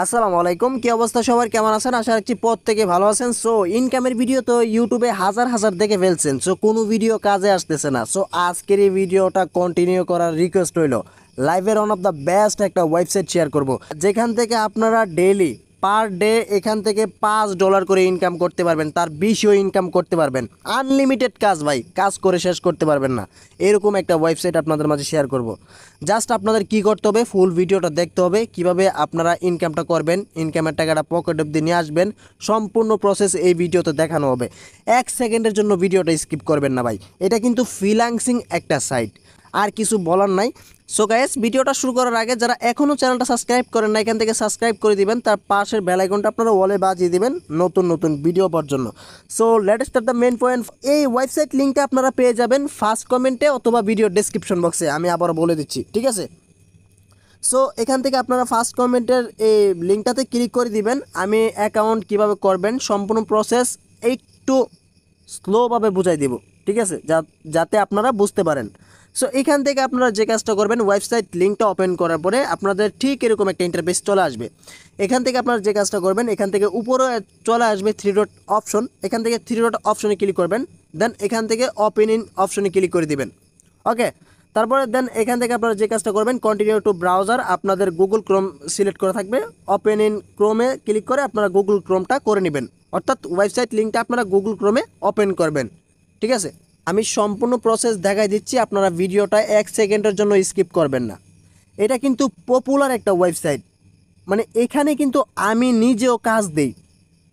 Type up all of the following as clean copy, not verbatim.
আসসালামু আলাইকুম, কি অবস্থা সবার, কেমন আছেন? আশা রাখছি প্রত্যেকে ভালো আছেন। সো ইনকামের ভিডিও তো ইউটিউবে হাজার হাজার দেখে ফেলছেন, সো কোনো ভিডিও কাজে আসতেছে না। সো আজকের এই ভিডিওটা কন্টিনিউ করার রিকোয়েস্ট রইল। লাইভের ওয়ান অফ দ্য বেস্ট একটা ওয়েবসাইট শেয়ার করব, যেখান থেকে আপনারা ডেইলি পার ডে এখান থেকে $5 করে ইনকাম করতে পারবেন, তার বেশিও ইনকাম করতে পারবেন। আনলিমিটেড কাজ ভাই, কাজ করে শেষ করতে পারবেন না, এরকম একটা ওয়েবসাইট আপনাদের মাঝে শেয়ার করব। জাস্ট আপনাদের কি করতে হবে, ফুল ভিডিওটা দেখতে হবে, কিভাবে আপনারা ইনকামটা করবেন, ইনকামের টাকাটা পকেট অব্দি নিয়ে আসবেন। সম্পূর্ণ প্রসেস এই ভিডিওতে দেখানো হবে। 1 সেকেন্ডের জন্য ভিডিওটা স্কিপ করবেন না ভাই, এটা কিন্তু ফ্রিল্যান্সিং একটা সাইট, আর কিছু বলার নাই। সো গাইস, ভিডিওটা শুরু করার আগে যারা এখনও চ্যানেলটা সাবস্ক্রাইব করেন না, এখান থেকে সাবস্ক্রাইব করে দিবেন, তার পাশের বেল আইকনটা আপনারা ওয়ালে বাজিয়ে দিবেন নতুন নতুন ভিডিও পাওয়ার জন্য। So let's start the main point. এই ওয়েবসাইট লিঙ্কটা আপনারা পেয়ে যাবেন ফার্স্ট কমেন্টে অথবা ভিডিও ডেসক্রিপশন বক্সে, আমি আবারও বলে দিচ্ছি, ঠিক আছে? সো এখান থেকে আপনারা ফার্স্ট কমেন্টের এই লিঙ্কটাতে ক্লিক করে দিবেন। আমি অ্যাকাউন্ট কিভাবে করবেন সম্পূর্ণ প্রসেস একটু স্লোভাবে বুঝাই দিব, ঠিক আছে, যাতে আপনারা বুঝতে পারেন। সো এখান থেকে আপনারা যে কাজটা করবেন, ওয়েবসাইট লিঙ্কটা ওপেন করার পরে আপনাদের ঠিক এরকম একটা ইন্টারফেস চলে আসবে। এখান থেকে আপনারা যে কাজটা করবেন, এখান থেকে উপরে চলে আসবে 3 ডট অপশন, এখান থেকে 3 ডট অপশনে ক্লিক করবেন। দেন এখান থেকে ওপেন ইন অপশনে ক্লিক করে দিবেন। ওকে, তারপরে দেন এখান থেকে আপনারা যে কাজটা করবেন, কন্টিনিউ টু ব্রাউজার, আপনাদের গুগল ক্রোম সিলেক্ট করা থাকবে, ওপেন ইন ক্রোমে ক্লিক করে আপনারা গুগল ক্রোমটা করে নেবেন, অর্থাৎ ওয়েবসাইট লিঙ্কটা আপনারা গুগল ক্রোমে ওপেন করবেন, ঠিক আছে? আমি সম্পূর্ণ প্রসেস দেখাই দিচ্ছি, আপনারা ভিডিওটা 1 সেকেন্ডের জন্য স্কিপ করবেন না। এটা কিন্তু পপুলার একটা ওয়েবসাইট, মানে এখানে কিন্তু আমি নিজেও কাজ দেই,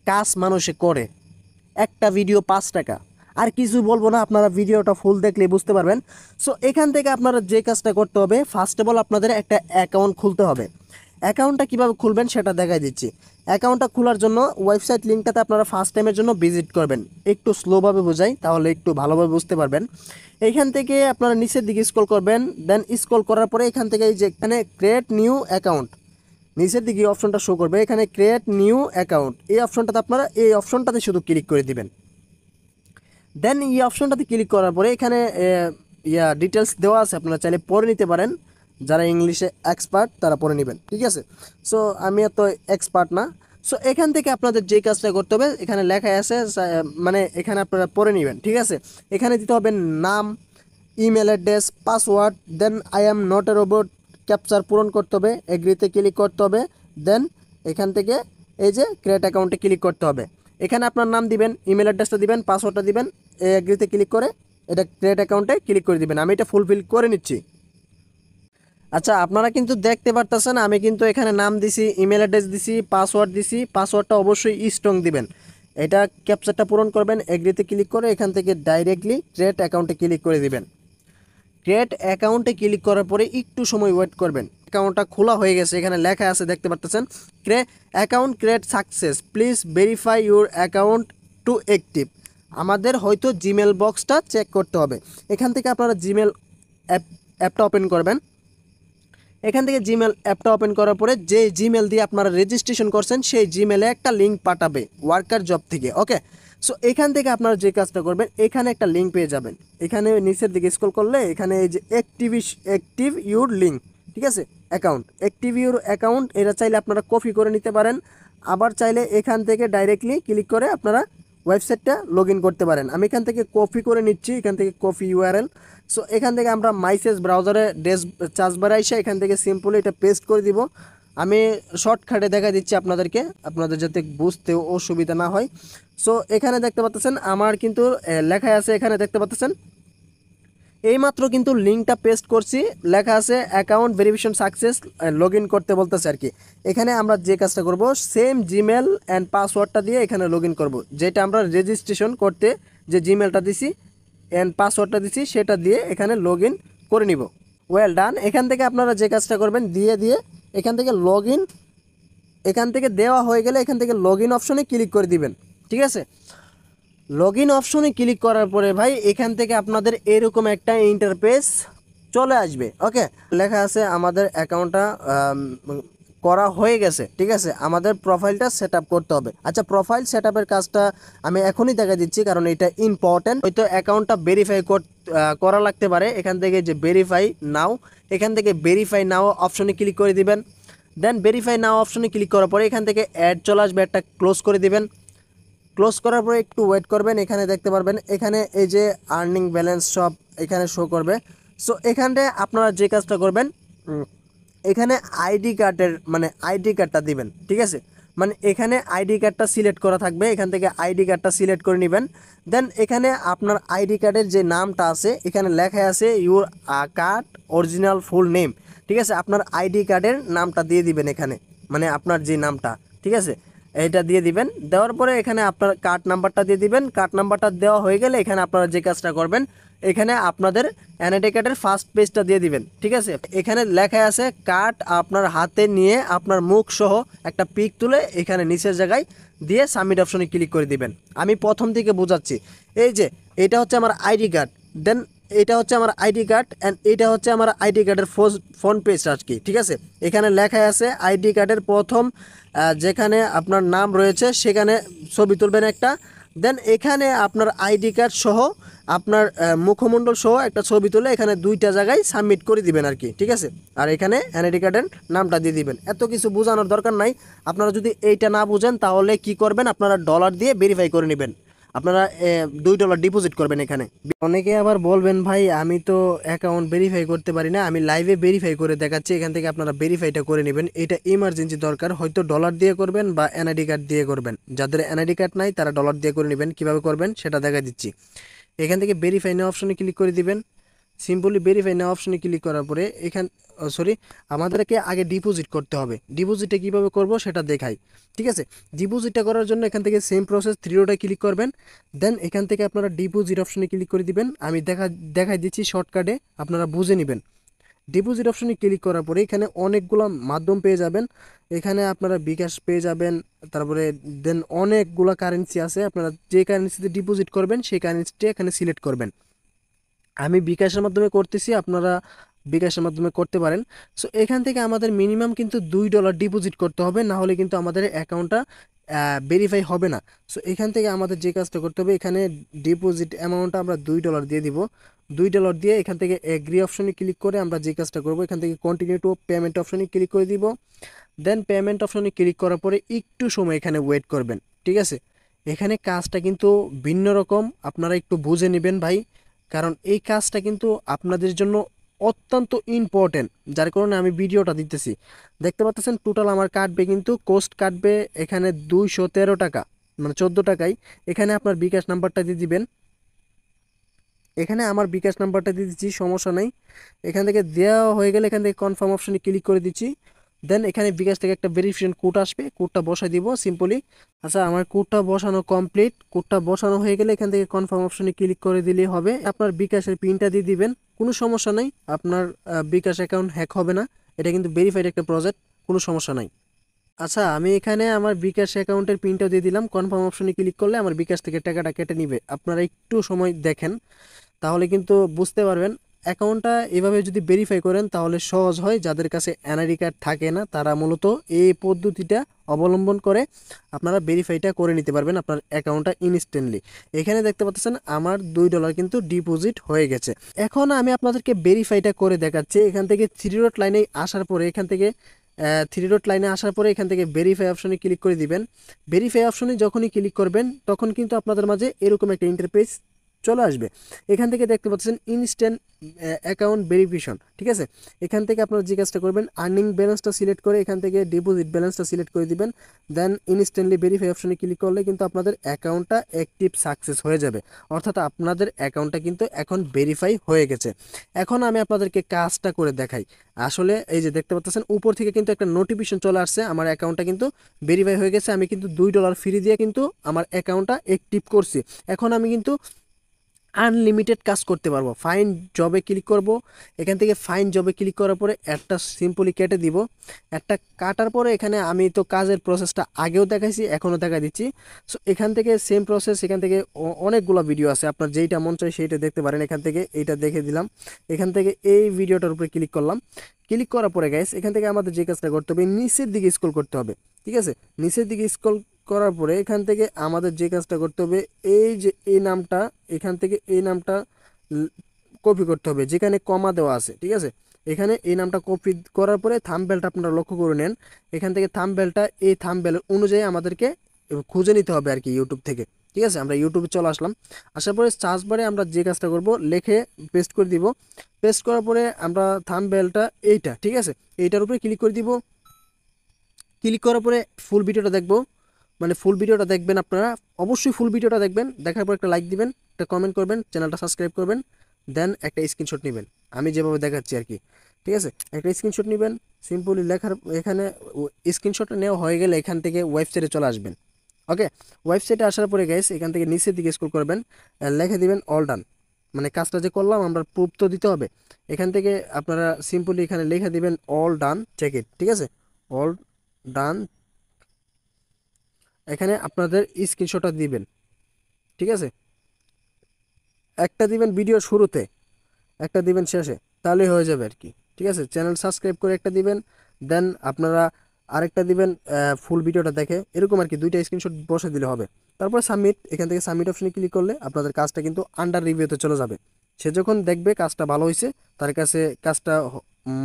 কাজ মানুষে করে। একটা ভিডিও 5 টাকা, আর কিছু বলবো না, আপনারা ভিডিওটা ফুল দেখলে বুঝতে পারবেন। সো এখান থেকে আপনারা যে কাজটা করতে হবে, ফার্স্ট অফ অল আপনাদের একটা অ্যাকাউন্ট খুলতে হবে। অ্যাকাউন্টটা কীভাবে খুলবেন সেটা দেখাই দিচ্ছি। অ্যাকাউন্টটা খোলার জন্য ওয়েবসাইট লিঙ্কটাতে আপনারা ফার্স্ট টাইমের জন্য ভিজিট করবেন। একটু স্লোভাবে বোঝাই, তাহলে একটু ভালোভাবে বুঝতে পারবেন। এইখান থেকে আপনারা নিচের দিকে স্ক্রল করবেন, দেন স্ক্রল করার পরে এখান থেকে এই যে এখানে ক্রিয়েট নিউ অ্যাকাউন্ট, নিচের দিকে অপশনটা শো করবে, এখানে ক্রিয়েট নিউ অ্যাকাউন্ট, এই অপশনটাতে আপনারা এই অপশনটাতে শুধু ক্লিক করে দিবেন। দেন এই অপশনটাতে ক্লিক করার পরে এখানে ডিটেলস দেওয়া আছে, আপনারা চাইলে পড়ে নিতে পারেন, যারা ইংলিশে এক্সপার্ট তারা পড়ে নেবেন, ঠিক আছে? সো আমি এত এক্সপার্ট না। সো এখান থেকে আপনাদের যে কাজটা করতে হবে, এখানে লেখা আছে, মানে এখানে আপনারা পড়ে নেবেন, ঠিক আছে? এখানে দিতে হবে নাম, email address, password, then I am not a robot captcha পূরণ করতে হবে, এগ্রিতে ক্লিক করতে হবে। দেন এখান থেকে এই যে ক্রিয়েট অ্যাকাউন্টে ক্লিক করতে হবে, এখানে আপনার নাম দিবেন, ইমেল অ্যাড্রেসটা দিবেন, পাসওয়ার্ডটা দিবেন, এগ্রিতে ক্লিক করে এটা ক্রিয়েট অ্যাকাউন্টে ক্লিক করে দিবেন। আমি এটা ফুলফিল করে নিচ্ছি। আচ্ছা, আপনারা কিন্তু দেখতে পারতেছেন আমি কিন্তু এখানে নাম দিছি, ইমেল অ্যাড্রেস দিছি, পাসওয়ার্ড দিছি। পাসওয়ার্ডটা অবশ্যই স্ট্রং দিবেন। এটা ক্যাপচারটা পূরণ করবেন, এগ্রিতে ক্লিক করে এখান থেকে ডাইরেক্টলি ক্রিয়েট অ্যাকাউন্টে ক্লিক করে দিবেন। ক্রিয়েট অ্যাকাউন্টে ক্লিক করার পরে একটু সময় ওয়েট করবেন। অ্যাকাউন্টটা খোলা হয়ে গেছে, এখানে লেখা আছে দেখতে পাচ্ছেন, account create success, please verify your account to active. আমাদের হয়তো জিমেল বক্সটা চেক করতে হবে। এখান থেকে আপনারা জিমেল অ্যাপটা ওপেন করবেন। এখান থেকে জিমেল অ্যাপটা ওপেন করার পরে যে জিমেল দিয়ে আপনারা রেজিস্ট্রেশন করছেন সেই জিমেলে একটা লিঙ্ক পাঠাবে ওয়ার্কার জব থেকে। ওকে, সো এখান থেকে আপনারা যে কাজটা করবেন, এখানে একটা লিঙ্ক পেয়ে যাবেন। এখানে নিচের দিকে স্ক্রল করলে এখানে এই যে অ্যাক্টিভ ইউর লিঙ্ক, ঠিক আছে, অ্যাকাউন্ট, অ্যাক্টিভ ইউর অ্যাকাউন্ট, এটা চাইলে আপনারা কপি করে নিতে পারেন, আবার চাইলে এখান থেকে ডাইরেক্টলি ক্লিক করে আপনারা ওয়েবসাইটটা লগ ইন করতে পারেন। আমি এখান থেকে কপি করে নিচ্ছি, এখান থেকে কপি ইউআরএল। সো এখান থেকে আমরা মাইসেজ ব্রাউজারে চার্জ বারে এসে এখান থেকে সিম্পলি এটা পেস্ট করে দিব। আমি শর্টকাটে দেখা দিচ্ছি আপনাদেরকে, আপনাদের যাতে বুঝতে অসুবিধা না হয়। সো এখানে দেখতে পাচ্ছেন আমার কিন্তু লেখা আছে, এখানে দেখতে পাচ্ছেন এইমাত্র কিন্তু লিঙ্কটা পেস্ট করছি, লেখা আছে account verification success, log in করতে বলতেছে আর কি। এখানে আমরা যে কাজটা করব, সেম জিমেল অ্যান্ড পাসওয়ার্ডটা দিয়ে এখানে লগ ইন করবো, যেটা আমরা রেজিস্ট্রেশন করতে যে জিমেলটা দিছি অ্যান্ড পাসওয়ার্ডটা দিছি সেটা দিয়ে এখানে লগ ইন করে নিব। Well done. এখান থেকে আপনারা যে কাজটা করবেন, দিয়ে এখান থেকে লগ ইন, এখান থেকে দেওয়া হয়ে গেলে এখান থেকে লগ ইন অপশনে ক্লিক করে দিবেন, ঠিক আছে? লগ ইন অপশনে ক্লিক করার পরে ভাই এখান থেকে আপনাদের এরকম একটা ইন্টারফেস চলে আসবে। ওকে, লেখা আছে আমাদের অ্যাকাউন্টটা করা হয়ে গেছে, ঠিক আছে, আমাদের প্রোফাইলটা সেট আপ করতে হবে। আচ্ছা, প্রোফাইল সেট আপের কাজটা আমি এখনই দেখা দিচ্ছি, কারণ এটা ইম্পর্টেন্ট। হয়তো অ্যাকাউন্টটা ভেরিফাই করা লাগতে পারে। এখান থেকে যে ভেরিফাই নাও, এখান থেকে ভেরিফাই নাও অপশনে ক্লিক করে দিবেন। দেন ভেরিফাই নাও অপশনে ক্লিক করার পরে এখান থেকে অ্যাড চলে আসবে, একটা ক্লোজ করে দিবেন। ক্লোজ করার পরে একটু ওয়েট করবেন, এখানে দেখতে পারবেন এখানে এই যে আর্নিং ব্যালেন্স সব এখানে শো করবে। সো এখানে আপনারা যে কাজটা করবেন, এখানে আইডি কার্ডের মানে আইডি কার্ডটা দিবেন, ঠিক আছে। মানে এখানে আইডি কার্ডটা সিলেক্ট করা থাকবে, এখান থেকে আইডি কার্ডটা সিলেক্ট করে নেবেন। দেন এখানে আপনার আইডি কার্ডের যে নামটা আছে এখানে লেখা আছে your card original full name, ঠিক আছে। আপনার আইডি কার্ডের নামটা দিয়ে দিবেন এখানে, মানে আপনার যে নামটা, ঠিক আছে, এইটা দিয়ে দিবেন। দেওয়ার পরে এখানে আপনার কার্ড নাম্বারটা দিয়ে দিবেন। কার্ড নাম্বারটা দেওয়া হয়ে গেলে এখানে আপনারা যে কাজটা করবেন, এখানে আপনাদের এনআইডি কার্ডের ফার্স্ট পেজটা দিয়ে দিবেন, ঠিক আছে। এখানে লেখা আছে কার্ড আপনার হাতে নিয়ে আপনার মুখ সহ একটা পিক তুলে এখানে নিচের জায়গায় দিয়ে সাবমিট অপশনে ক্লিক করে দিবেন। আমি প্রথম থেকে বোঝাচ্ছি। এই যে এটা হচ্ছে আমার আইডি কার্ড, দেন এটা হচ্ছে আমার আইডি কার্ড অ্যান্ড এটা হচ্ছে আমার আইডি কার্ডের ফ্রন্ট পেজ আর কি, ঠিক আছে। এখানে লেখা আছে আইডি কার্ডের প্রথম যেখানে আপনার নাম রয়েছে সেখানে ছবি তুলবেন একটা। দেন এখানে আপনার আইডি কার্ড সহ আপনার মুখমণ্ডল সহ একটা ছবি তুলে এখানে দুইটা জায়গায় সাবমিট করে দিবেন আর কি, ঠিক আছে। আর এখানে এনআইডি কার্ডের নামটা দিয়ে দিবেন। এত কিছু বোঝানোর দরকার নাই। আপনারা যদি এইটা না বুঝেন তাহলে কি করবেন, আপনারা ডলার দিয়ে ভেরিফাই করে নেবেন। আপনারা $2 ডিপোজিট করবেন এখানে। অনেকে আবার বলবেন ভাই আমি তো অ্যাকাউন্ট ভেরিফাই করতে পারি না, আমি লাইভে ভেরিফাই করে দেখাচ্ছি। এখান থেকে আপনারা ভেরিফাইটা করে নেবেন। এটা ইমার্জেন্সি দরকার, হয়তো ডলার দিয়ে করবেন বা এনআইডি কার্ড দিয়ে করবেন। যাদের এনআইডি কার্ড নাই তারা ডলার দিয়ে করে নেবেন। কীভাবে করবেন সেটা দেখা দিচ্ছি। এখান থেকে ভেরিফাই নাও অপশনে ক্লিক করে দিবেন। সিম্পলি ভেরিফাই নাও অপশনে ক্লিক করার পরে আমাদেরকে আগে ডিপোজিট করতে হবে। ডিপোজিটটা কীভাবে করব সেটা দেখাই, ঠিক আছে। ডিপোজিটটা করার জন্য এখান থেকে সেম প্রসেস, থ্রি ডটে ক্লিক করবেন। দেন এখান থেকে আপনারা ডিপোজিট অপশনে ক্লিক করে দিবেন। আমি দেখাই দিচ্ছি শর্টকাটে, আপনারা বুঝে নেবেন। ডিপোজিট অপশনে ক্লিক করার পরে এখানে অনেকগুলো মাধ্যম পেয়ে যাবেন। এখানে আপনারা বিকাশ পেয়ে যাবেন, তারপরে দেন অনেকগুলো কারেন্সি আছে। আপনারা যে কারেন্সিতে ডিপোজিট করবেন সেই কারেন্সিটা এখানে সিলেক্ট করবেন। আমি বিকাশের মাধ্যমে করতেছি, আপনারা বিকাশের মাধ্যমে করতে পারেন। সো এখান থেকে আমাদের মিনিমাম কিন্তু $2 ডিপোজিট করতে হবে, না হলে কিন্তু আমাদের অ্যাকাউন্টটা ভেরিফাই হবে না। সো এখান থেকে আমাদের যে কাজটা করতে হবে, এখানে ডিপোজিট অ্যামাউন্টটা আমরা $2 দিয়ে দিব। $2 দিয়ে এখান থেকে এগ্রি অপশনে ক্লিক করে আমরা যে কাজটা করব, এখান থেকে কন্টিনিউ টু পেমেন্ট অপশনে ক্লিক করে দিব। দেন পেমেন্ট অপশনে ক্লিক করার পরে একটু সময় এখানে ওয়েট করবেন, ঠিক আছে। এখানে কাজটা কিন্তু ভিন্ন রকম, আপনারা একটু বুঝে নেবেন ভাই, কারণ এই কাজটা কিন্তু আপনাদের জন্য অত্যন্ত ইম্পর্টেন্ট, যার কারণে আমি ভিডিওটা দিতেছি। দেখতে পাচ্ছেন টোটাল আমার কাটবে কিন্তু কোস্ট কাটবে এখানে 213 টাকা, মানে 14 টাকায়। এখানে আপনার বিকাশ নাম্বারটা দিয়ে দিবেন। এখানে আমার বিকাশ নাম্বারটা দিয়ে দিচ্ছি, সমস্যা নেই। এখান থেকে দেওয়া হয়ে গেলে এখান থেকে কনফার্ম অপশনে ক্লিক করে দিচ্ছি। দেন এখানে বিকাশ থেকে একটা ভেরিফিকেশন কোড আসবে, কোডটা বসাই দিব সিম্পলি। আচ্ছা, আমার কোডটা বসানো কমপ্লিট। কোডটা বসানো হয়ে গেলে এখান থেকে কনফার্ম অপশনে ক্লিক করে দিলেই হবে। আপনার বিকাশের পিনটা দিয়ে দিবেন, কোনো সমস্যা নেই। আপনার বিকাশ অ্যাকাউন্ট হ্যাক হবে না, এটা কিন্তু ভেরিফাইড একটা প্রজেক্ট, কোনো সমস্যা নাই। আচ্ছা, আমি এখানে আমার বিকাশ অ্যাকাউন্টের পিনটা দিয়ে দিলাম। কনফার্ম অপশনে ক্লিক করলে আমার বিকাশ থেকে টাকাটা কেটে নিবে। আপনারা একটু সময় দেখেন, তাহলে কিন্তু বুঝতে পারবেন। অ্যাকাউন্টটা এভাবে যদি ভেরিফাই করেন তাহলে সহজ হয়। যাদের কাছে এনআইডি কার্ড থাকে না তারা মূলত এই পদ্ধতিটা অবলম্বন করে আপনারা ভেরিফাইটা করে নিতে পারবেন আপনার অ্যাকাউন্টটা ইনস্ট্যান্টলি। এখানে দেখতে পাচ্ছেন আমার $2 কিন্তু ডিপোজিট হয়ে গেছে। এখন আমি আপনাদেরকে ভেরিফাইটা করে দেখাচ্ছি। এখান থেকে থ্রি ডট লাইনে আসার পরে এখান থেকে ভেরিফাই অপশনে ক্লিক করে দিবেন। ভেরিফাই অপশনে যখনই ক্লিক করবেন তখন কিন্তু আপনাদের মাঝে এরকম একটা ইন্টারফেস চলে আসবে। এখান থেকে দেখতে পাচ্ছেন ইনস্ট্যান্ট অ্যাকাউন্ট ভেরিফিকেশন, ঠিক আছে। এখান থেকে আপনারা যে কাজটা করবেন, আর্নিং ব্যালেন্সটা সিলেক্ট করে এখান থেকে ডিপোজিট ব্যালেন্সটা সিলেক্ট করে দিবেন। দেন ইনস্ট্যান্টলি ভেরিফাই অপশনে ক্লিক করলে কিন্তু আপনাদের অ্যাকাউন্টটা অ্যাক্টিভ সাকসেস হয়ে যাবে, অর্থাৎ আপনাদের অ্যাকাউন্টটা কিন্তু এখন ভেরিফাই হয়ে গেছে। এখন আমি আপনাদেরকে কাজটা করে দেখাই। আসলে এই যে দেখতে পাচ্ছেন উপর থেকে কিন্তু একটা নোটিফিকেশন চলে আসছে, আমার অ্যাকাউন্টটা কিন্তু ভেরিফাই হয়ে গেছে। আমি কিন্তু $2 ফ্রি দিয়ে কিন্তু আমার অ্যাকাউন্টটা অ্যাক্টিভ করছি। এখন আমি কিন্তু আনলিমিটেড কাজ করতে পারবো। ফাইন জবে ক্লিক করব। এখান থেকে ফাইন জবে ক্লিক করার পরে একটা সিম্পলি কেটে দিব। একটা কাটার পরে এখানে আমি তো কাজের প্রসেসটা আগেও দেখাইছি, এখনও দেখা দিচ্ছি। সো এখান থেকে সেম প্রসেস, এখান থেকে অনেকগুলো ভিডিও আছে, আপনার যেইটা মন চায় সেইটা দেখতে পারেন। এখান থেকে এইটা দেখে দিলাম। এখান থেকে এই ভিডিওটার উপরে ক্লিক করলাম। ক্লিক করার পরে গাইস এখান থেকে আমাদের যে কাজটা করতে হবে, নিচের দিকে স্ক্রল করতে হবে, ঠিক আছে। নিচের দিকে স্ক্রল করার পরে এখান থেকে আমাদের যে কাজটা করতে হবে, এই যে এই নামটা, এখান থেকে এই নামটা কপি করতে হবে যেখানে কমা দেওয়া আছে, ঠিক আছে। এখানে এই নামটা কপি করার পরে থাম্বনেলটা আপনারা লক্ষ্য করে নেন। এখান থেকে থাম্বনেলটা এই থাম্বনেল অনুযায়ী আমাদেরকে খুঁজে নিতে হবে আর কি ইউটিউব থেকে। ঠিক আছে, আমরা ইউটিউবে চলে আসলাম। আসার পরে সার্চ বারে আমরা যে কাজটা করব, লিখে পেস্ট করে দিব। পেস্ট করার পরে আমরা থাম্বনেলটা এইটা, ঠিক আছে, এইটার উপরে ক্লিক করে দিব। ক্লিক করার পরে ফুল ভিডিওটা দেখব, মানে ফুল ভিডিওটা দেখবেন আপনারা, অবশ্যই ফুল ভিডিওটা দেখবেন। দেখার পর একটা লাইক দিবেন, একটা কমেন্ট করবেন, চ্যানেলটা সাবস্ক্রাইব করবেন, দেন একটা স্ক্রিনশট নেবেন আমি যেভাবে দেখাচ্ছি আর কি। ঠিক আছে, একটা স্ক্রিনশট নেবেন, সিম্পলি লেখার এখানে স্ক্রিনশটটা নেওয়া হয়ে গেলে এখান থেকে ওয়েবসাইটে চলে আসবেন। ওকে, ওয়েবসাইটে আসার পরে গাইস এখান থেকে নিচের দিকে স্ক্রল করবেন, লিখে দিবেন অল ডান। মানে কাজটা যে করলাম আমরা প্রুফ তো দিতে হবে। এখান থেকে আপনারা সিম্পলি এখানে লিখে দিবেন অল ডান চেক ইট। ঠিক আছে, অল ডান, এখানে আপনাদের স্ক্রিনশটটা দিবেন। ঠিক আছে, একটা দিবেন ভিডিও শুরুতে, একটা দিবেন শেষে, তাহলেই হয়ে যাবে আর কি। ঠিক আছে, চ্যানেল সাবস্ক্রাইব করে একটা দিবেন, দেন আপনারা আরেকটা দিবেন ফুল ভিডিওটা দেখে, এরকম আর কি, দুইটা স্ক্রিনশট বসে দিলে হবে। তারপরে সাবমিট, এখান থেকে সাবমিট অপশনে ক্লিক করলে আপনাদের কাজটা কিন্তু আন্ডার রিভিউতে চলে যাবে। সে যখন দেখবে কাজটা ভালো হয়েছে, তার কাছে কাজটা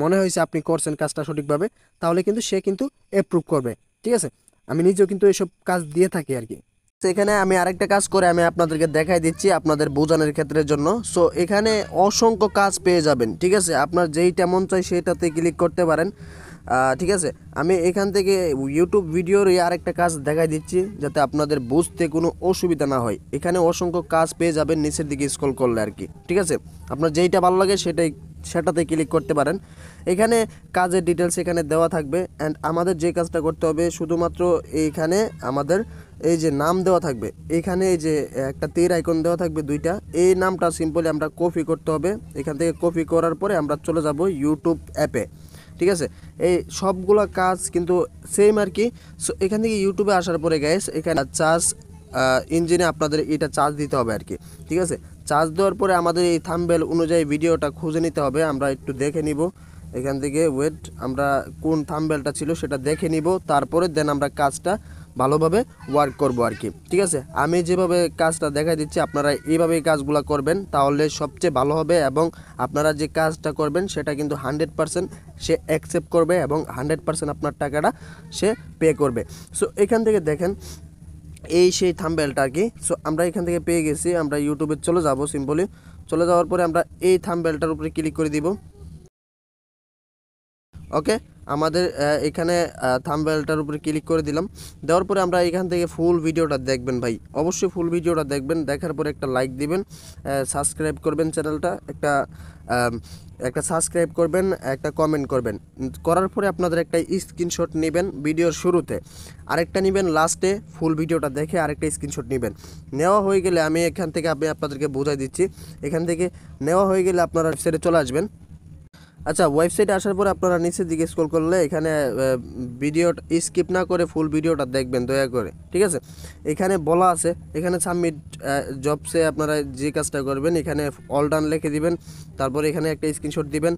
মনে হয়েছে আপনি করছেন কাজটা সঠিকভাবে, তাহলে কিন্তু সে কিন্তু অ্যাপ্রুভ করবে। ঠিক আছে, আমি নিজেও কিন্তু এইসব কাজ দিয়ে থাকি আর কি। তো এখানে আমি আরেকটা কাজ করে আমি আপনাদেরকে দেখাই দিচ্ছি আপনাদের বোঝানোর ক্ষেত্রের জন্য। সো এখানে অসংখ্য কাজ পেয়ে যাবেন। ঠিক আছে, আপনার যেইটা মন চাই সেটাতে ক্লিক করতে পারেন। ঠিক আছে, আমি এখান থেকে ইউটিউব ভিডিওর এই আরেকটা কাজ দেখাই দিচ্ছি যাতে আপনাদের বুঝতে কোনো অসুবিধা না হয়। এখানে অসংখ্য কাজ পেয়ে যাবেন নিচের দিকে স্ক্রল করলে আর কি। ঠিক আছে, আপনার যেইটা ভালো লাগে সেটাতে ক্লিক করতে পারেন। এখানে কাজের ডিটেলস এখানে দেওয়া থাকবে। অ্যান্ড আমাদের যে কাজটা করতে হবে শুধুমাত্র এইখানে আমাদের এই যে নাম দেওয়া থাকবে, এখানে এই যে একটা তীর আইকন দেওয়া থাকবে দুইটা, এই নামটা সিম্পলি আমরা কপি করতে হবে। এখান থেকে কপি করার পরে আমরা চলে যাব ইউটিউব অ্যাপে। ঠিক আছে, এই সবগুলো কাজ কিন্তু সেম আর কি। সো এখান থেকে ইউটিউবে আসার পরে গাইস এখানে চার্জ ইঞ্জিনে আপনাদের এটা চার্জ দিতে হবে আর কি। ঠিক আছে, চার্জ দেওয়ার পরে আমাদের এই থাম্বনেল অনুযায়ী ভিডিওটা খুঁজে নিতে হবে। আমরা একটু দেখে নিব এখান থেকে, ওয়েট, আমরা কোন থাম্বনেলটা ছিল সেটা দেখে নিব, তারপরে দেন আমরা কাজটা ভালোভাবে ওয়ার্ক করব আর কি। ঠিক আছে, আমি যেভাবে কাজটা দেখাই দিচ্ছি আপনারা এইভাবেই কাজগুলো করবেন, তাহলে সবচেয়ে ভালো হবে। এবং আপনারা যে কাজটা করবেন সেটা কিন্তু 100% সে অ্যাকসেপ্ট করবে এবং 100% আপনার টাকাটা সে পে করবে। সো এখান থেকে দেখেন এই সেই থাম্বনেলটা আর কি। সো আমরা এখান থেকে পেয়ে গেছি, আমরা ইউটিউবে চলে যাব। সিম্পলি চলে যাওয়ার পরে আমরা এই থাম্বনেলটার উপরে ক্লিক করে দিব। ওকে, আমাদের এখানে থাম্বনেলটার উপরে ক্লিক করে দিলাম। দেওয়ার পরে আমরা এখান থেকে ফুল ভিডিওটা দেখবেন ভাই, অবশ্যই ফুল ভিডিওটা দেখবেন। দেখার পরে একটা লাইক দিবেন, সাবস্ক্রাইব করবেন চ্যানেলটা, একটা সাবস্ক্রাইব করবেন, একটা কমেন্ট করবেন। করার পরে আপনাদের একটা স্ক্রিনশট নেবেন ভিডিওর শুরুতে, আরেকটা নেবেন লাস্টে, ফুল ভিডিওটা দেখে আরেকটা স্ক্রিনশট নেবেন। নেওয়া হয়ে গেলে আমি এখান থেকে আপনাদেরকে বোঝাই দিচ্ছি। এখান থেকে নেওয়া হয়ে গেলে আপনারা ওয়েবসাইটে চলে আসবেন। আচ্ছা, ওয়েবসাইটে আসার পর আপনারা নিচের দিকে স্ক্রল করলে এখানে ভিডিওটা স্কিপ না করে ফুল ভিডিওটা দেখবেন দয়া করে। ঠিক আছে, এখানে বলা আছে, এখানে সাবমিট জবসে আপনারা যে কাজটা করবেন এখানে অল ডান লিখে দিবেন। তারপর এখানে একটা স্ক্রিনশট দিবেন,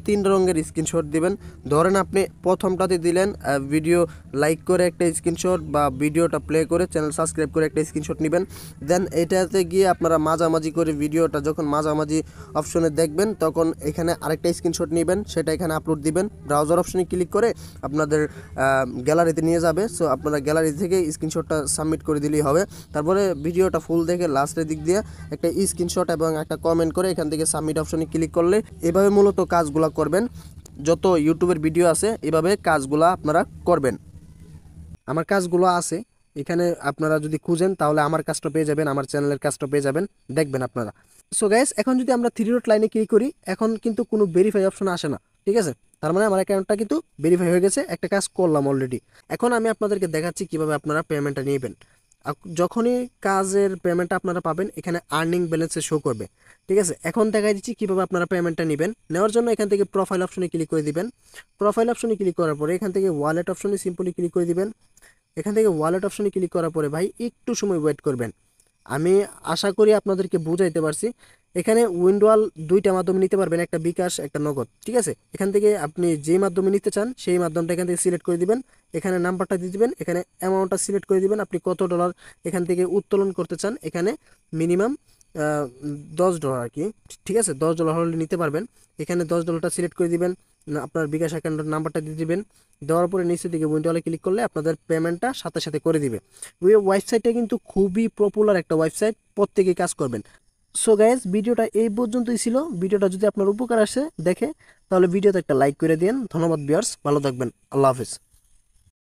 তিন রঙের স্ক্রিনশট দিবেন। ধরেন আপনি প্রথমটাতে দিলেন ভিডিও লাইক করে একটা স্ক্রিনশট, বা ভিডিওটা প্লে করে চ্যানেল সাবস্ক্রাইব করে একটা স্ক্রিনশট নেবেন। দেন এটাতে গিয়ে আপনারা মাঝামাঝি করে ভিডিওটা যখন মাঝামাঝি অপশনে দেখবেন তখন এখানে আরেকটা স্ক্রিনশট নেবেন, সেটা এখানে আপলোড দিবেন। ব্রাউজার অপশনে ক্লিক করে আপনাদের গ্যালারিতে নিয়ে যাবে। সো আপনারা গ্যালারি থেকে স্ক্রিনশটটা সাবমিট করে দিলেই হবে। তারপরে ভিডিওটা ফুল দেখে লাস্টের দিক দিয়ে একটা স্ক্রিনশট এবং একটা কমেন্ট করে এখান থেকে সাবমিট অপশনে ক্লিক করলে এভাবে মূলত কাজগুলো করবেন। যত ইউটিউবের ভিডিও আছে এভাবে কাজগুলো আপনারা করবেন। আমার কাজগুলো আছে এখানে, আপনারা যদি খুঁজেন তাহলে আমার কাজটা পেয়ে যাবেন, আমার চ্যানেলের কাজটা পেয়ে যাবেন, দেখবেন আপনারা। সো গাইস, এখন যদি আমরা থ্রি ডট লাইনে ক্লিক করি এখন কিন্তু কোনো ভেরিফাই অপশন আসে না। ঠিক আছে, তার মানে আমার অ্যাকাউন্টটা কিন্তু ভেরিফাই হয়ে গেছে, একটা কাজ করলাম অলরেডি। এখন আমি আপনাদেরকে দেখাচ্ছি কিভাবে আপনারা পেমেন্টটা নেবেন। যখনই কাজের পেমেন্টটা আপনারা পাবেন এখানে আর্নিং ব্যালেন্সে শো করবে। ঠিক আছে, এখন দেখাই দিচ্ছি কীভাবে আপনারা পেমেন্টটা নেবেন। নেওয়ার জন্য এখান থেকে প্রোফাইল অপশনে ক্লিক করে দিবেন। প্রোফাইল অপশনে ক্লিক করার পরে এখান থেকে ওয়ালেট অপশনে সিম্পলি ক্লিক করে দিবেন। এখান থেকে ওয়ালেট অপশনে ক্লিক করার পরে ভাই একটু সময় ওয়েট করবেন। আমি আশা করি আপনাদেরকে বুঝাইতে পারছি। এখানে উইন্ডোয়াল দুইটা মাধ্যমে নিতে পারবেন, একটা বিকাশ, একটা নগদ। ঠিক আছে, এখান থেকে আপনি যেই মাধ্যমে নিতে চান সেই মাধ্যমটা এখান থেকে সিলেক্ট করে দিবেন। এখানে নাম্বারটা দিয়ে দিবেন, এখানে অ্যামাউন্টটা সিলেক্ট করে দিবেন, আপনি কত ডলার এখান থেকে উত্তোলন করতে চান। এখানে মিনিমাম $10 আর কি। ঠিক আছে, $10 হলে নিতে পারবেন। এখানে $10টা সিলেক্ট করে দিবেন, আপনার বিকাশ অ্যাকাউন্টের নাম্বারটা দিয়ে দিবেন। দেওয়ার পরে নিচের দিকে উইন্ডোলে ক্লিক করলে আপনাদের পেমেন্টটা সাথে সাথে করে দিবে। ওই ওয়েবসাইটটা কিন্তু খুবই পপুলার একটা ওয়েবসাইট, প্রত্যেকেই কাজ করবেন। সো গাইজ, ভিডিওটা এই পর্যন্তই ছিল। ভিডিওটা যদি আপনার উপকার আসে দেখে, তাহলে ভিডিওতে একটা লাইক করে দিন। ধন্যবাদ ভিউয়ার্স, ভালো থাকবেন, আল্লাহ হাফেজ।